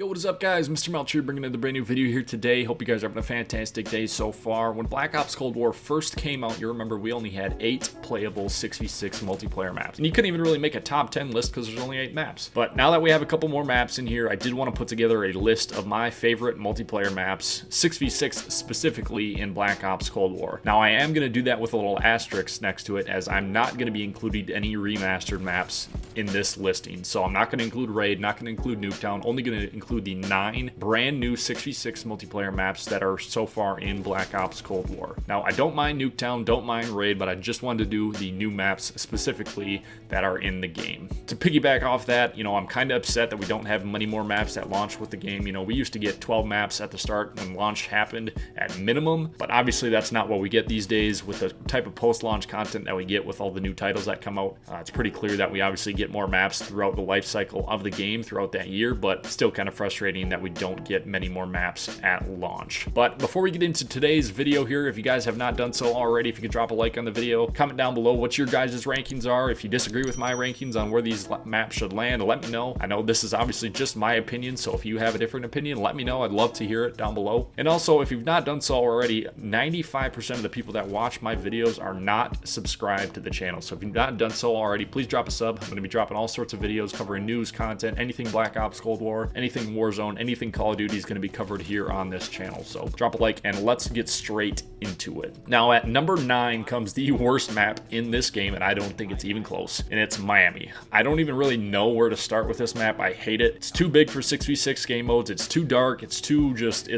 Yo, what is up guys? MrMelch here, bringing in the brand new video here today. Hope you guys are having a fantastic day so far. When Black Ops Cold War first came out, you remember we only had 8 playable 6v6 multiplayer maps. And you couldn't even really make a top 10 list because there's only 8 maps. But now that we have a couple more maps in here, I did want to put together a list of my favorite multiplayer maps, 6v6 specifically in Black Ops Cold War. Now I am going to do that with a little asterisk next to it, as I'm not going to be including any remastered maps in this listing. So I'm not going to include Raid, not going to include Nuketown, only going to include the 9 brand new 6v6 multiplayer maps that are so far in Black Ops Cold War. Now, I don't mind Nuketown, don't mind Raid, but I just wanted to do the new maps specifically that are in the game. To piggyback off that, I'm kind of upset that we don't have many more maps that launch with the game. We used to get 12 maps at the start when launch happened at minimum, but obviously that's not what we get these days with the type of post-launch content that we get with all the new titles that come out. It's pretty clear that we obviously get more maps throughout the life cycle of the game throughout that year, but still kind of frustrating that we don't get many more maps at launch. But before we get into today's video here, if you guys have not done so already, if you could drop a like on the video, comment down below what your guys' rankings are. If you disagree with my rankings on where these maps should land, let me know. I know this is obviously just my opinion, so if you have a different opinion, let me know. I'd love to hear it down below. And also, if you've not done so already, 95% of the people that watch my videos are not subscribed to the channel. So if you've not done so already, please drop a sub. I'm going to be dropping all sorts of videos covering news, content, anything Black Ops Cold War, anything Warzone, anything Call of Duty is going to be covered here on this channel. So drop a like and let's get straight into it. Now at number 9 comes the worst map in this game, and I don't think it's even close, and it's Miami. I don't even really know where to start with this map. I hate it. It's too big for 6v6 game modes. It's too dark. It's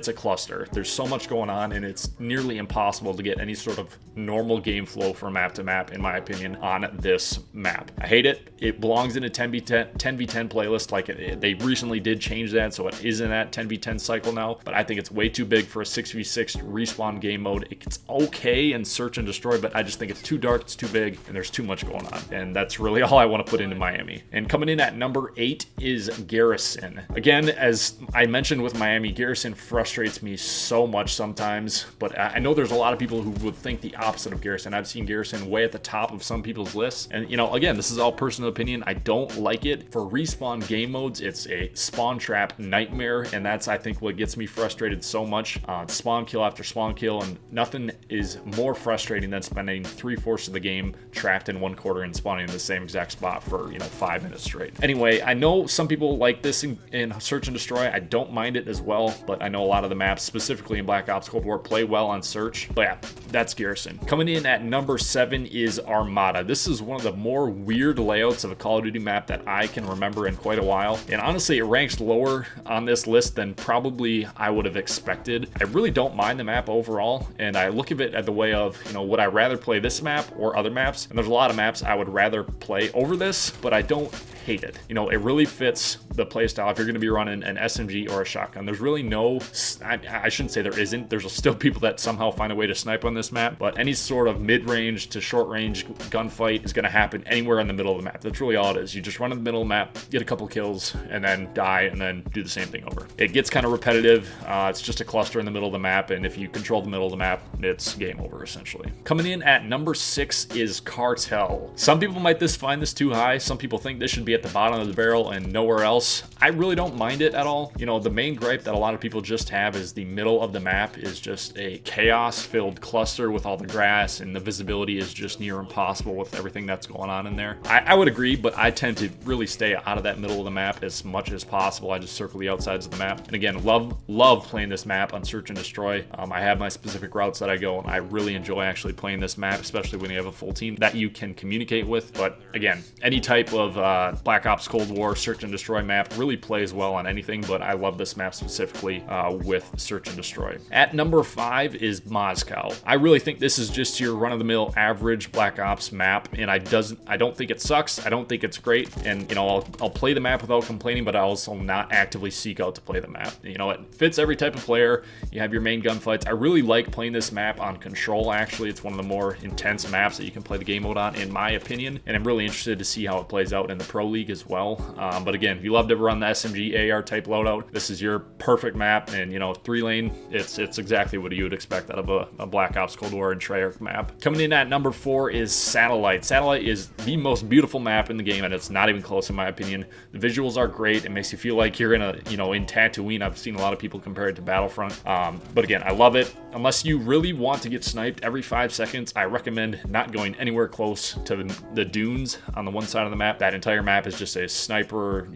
a cluster. There's so much going on, and it's nearly impossible to get any sort of normal game flow from map to map, in my opinion, on this map. I hate it. It belongs in a 10v10 playlist. They recently did change that, so it is in that 10v10 cycle now, but I think it's way too big for a 6v6 respawn game mode. It's okay in search and destroy, but I just think it's too dark, it's too big, and there's too much going on, and that's really all I want to put into Miami. And coming in at number 8 is Garrison. Again, as I mentioned with Miami, Garrison frustrates me so much sometimes, but I know there's a lot of people who would think the opposite of Garrison. I've seen Garrison way at the top of some people's lists, and again, this is all personal opinion. I don't like it. For respawn game modes, it's a spawn trap nightmare, and that's, I think, what gets me frustrated so much. Spawn kill after spawn kill, and nothing is more frustrating than spending 3/4 of the game trapped in one corner and spawning in the same exact spot for 5 minutes straight. Anyway, I know some people like this in search and destroy. I don't mind it as well, but I know a lot of the maps, specifically in Black Ops Cold War, play well on search. But yeah, that's Garrison. Coming in at number 7 is Armada. This is one of the more weird layouts of a Call of Duty map that I can remember in quite a while, and honestly it ranks lower on this list than probably I would have expected. I really don't mind the map overall, and I look at it at the way of, would I rather play this map or other maps? And there's a lot of maps I would rather play over this, but I don't hate it. It really fits the playstyle if you're going to be running an SMG or a shotgun. There's really no, I shouldn't say there isn't. There's still people that somehow find a way to snipe on this map, but any sort of mid-range to short-range gunfight is going to happen anywhere in the middle of the map. That's really all it is. You just run in the middle of the map, get a couple kills, and then die, and then do the same thing over. It gets kind of repetitive. It's just a cluster in the middle of the map, and if you control the middle of the map, it's game over, essentially. Coming in at number 6 is Cartel. Some people might find this too high. Some people think this should be at the bottom of the barrel and nowhere else. I really don't mind it at all. The main gripe that a lot of people just have is the middle of the map is just a chaos-filled cluster with all the grass, and the visibility is just near impossible with everything that's going on in there. I would agree, but I tend to really stay out of that middle of the map as much as possible. I just circle the outsides of the map. And again, love playing this map on search and destroy. I have my specific routes that I go, and I really enjoy actually playing this map, especially when you have a full team that you can communicate with. But again, any type of Black Ops Cold War search and destroy map really plays well on anything, but I love this map specifically with search and destroy. At number 5 is Moscow. I really think this is just your run-of-the-mill average Black Ops map, and I don't think it sucks. I don't think it's great, and I'll play the map without complaining, but I also not actively seek out to play the map. It fits every type of player. You have your main gunfights. I really like playing this map on Control. Actually, it's one of the more intense maps that you can play the game mode on, in my opinion, and I'm really interested to see how it plays out in the Pro League as well. But again, if you love to run the SMG AR type loadout, this is your perfect map. And you know, 3-lane, it's exactly what you would expect out of a Black Ops Cold War and Treyarch map. Coming in at number 4 is Satellite. Satellite is the most beautiful map in the game, and it's not even close in my opinion. The visuals are great. It makes you feel like you're in in Tatooine. I've seen a lot of people compare it to Battlefront. But again, I love it. Unless you really want to get sniped every 5 seconds, I recommend not going anywhere close to the dunes on the one side of the map. That entire map is just a sniper,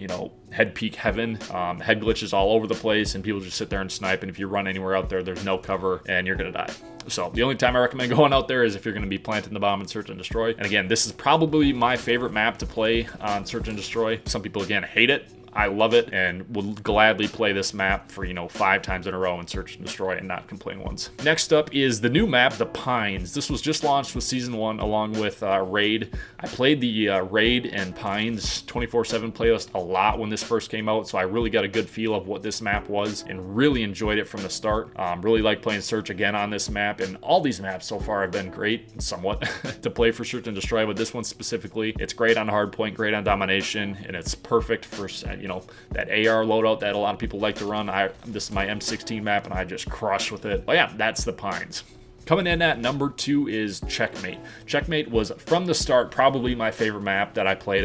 head peek heaven. Head glitches all over the place, and people just sit there and snipe, and if you run anywhere out there, there's no cover, and you're gonna die. So the only time I recommend going out there is if you're going to be planting the bomb in Search and Destroy. And again, this is probably my favorite map to play on Search and Destroy. Some people, again, hate it. I love it and would gladly play this map for, 5 times in a row and Search and Destroy and not complain once. Next up is the new map, The Pines. This was just launched with Season 1 along with Raid. I played the Raid and Pines 24/7 playlist a lot when this first came out, so I really got a good feel of what this map was and really enjoyed it from the start. Really like playing Search again on this map, and all these maps so far have been great, somewhat, to play for Search and Destroy, but this one specifically, it's great on Hardpoint, great on Domination, and it's perfect for, that AR loadout that a lot of people like to run. This is my M16 map, and I just crush with it. But yeah, that's the Pines. Coming in at number 2 is Checkmate. Checkmate was, from the start, probably my favorite map that I played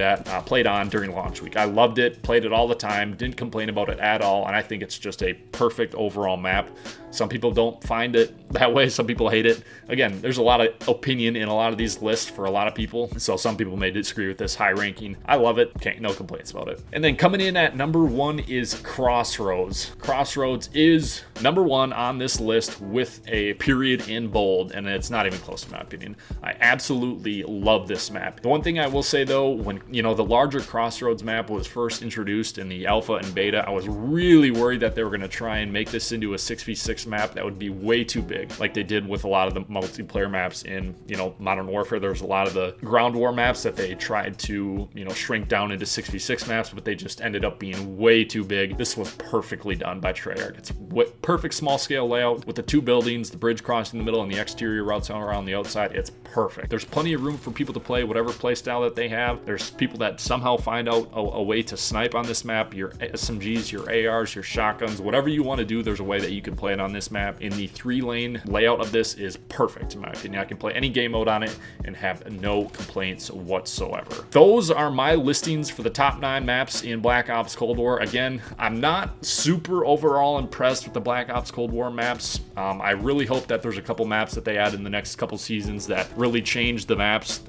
on during launch week. I loved it, played it all the time, didn't complain about it at all, and I think it's just a perfect overall map. Some people don't find it that way, some people hate it. Again, there's a lot of opinion in a lot of these lists for a lot of people, so some people may disagree with this high ranking. I love it, no complaints about it. And then coming in at number 1 is Crossroads. Crossroads is number 1 on this list with a period in bold, and it's not even close in my opinion. I absolutely love this map. The one thing I will say though, when the larger Crossroads map was first introduced in the alpha and beta, I was really worried that they were going to try and make this into a 6v6 map that would be way too big, like they did with a lot of the multiplayer maps in Modern Warfare. There's a lot of the ground war maps that they tried to shrink down into 6v6 maps, but they just ended up being way too big. This was perfectly done by Treyarch. It's perfect small scale layout with the 2 buildings, the bridge crossing the middle, and the exterior routes around the outside. It's perfect. There's plenty of room for people to play whatever play style that they have. There's people that somehow find out a way to snipe on this map. Your SMGs, your ARs, your shotguns, whatever you want to do, there's a way that you can play it on this map. And the 3-lane layout of this is perfect in my opinion. I can play any game mode on it and have no complaints whatsoever. Those are my listings for the top 9 maps in Black Ops Cold War. Again, I'm not super overall impressed with the Black Ops Cold War maps. I really hope that there's a couple maps that they add in the next couple seasons that really change the maps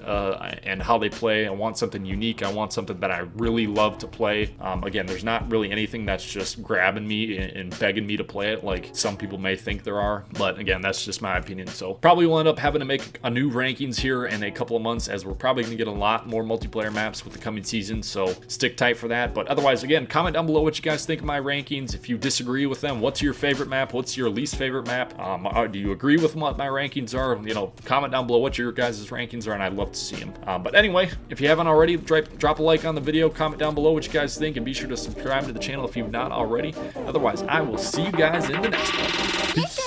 and how they play. I want something unique. I want something that I really love to play. Again, there's not really anything that's just grabbing me and begging me to play it like some people may think there are, but again, that's just my opinion. So probably will end up having to make a new rankings here in a couple of months, as we're probably going to get a lot more multiplayer maps with the coming season, so stick tight for that. But otherwise, again, comment down below what you guys think of my rankings. If you disagree with them, what's your favorite map? What's your least favorite map? Do you agree with what my rankings are? Comment down below what your guys' rankings are, and I'd love to see them. But anyway, if you haven't already, drop a like on the video, comment down below what you guys think, and be sure to subscribe to the channel if you've not already. Otherwise, I will see you guys in the next one. Peace.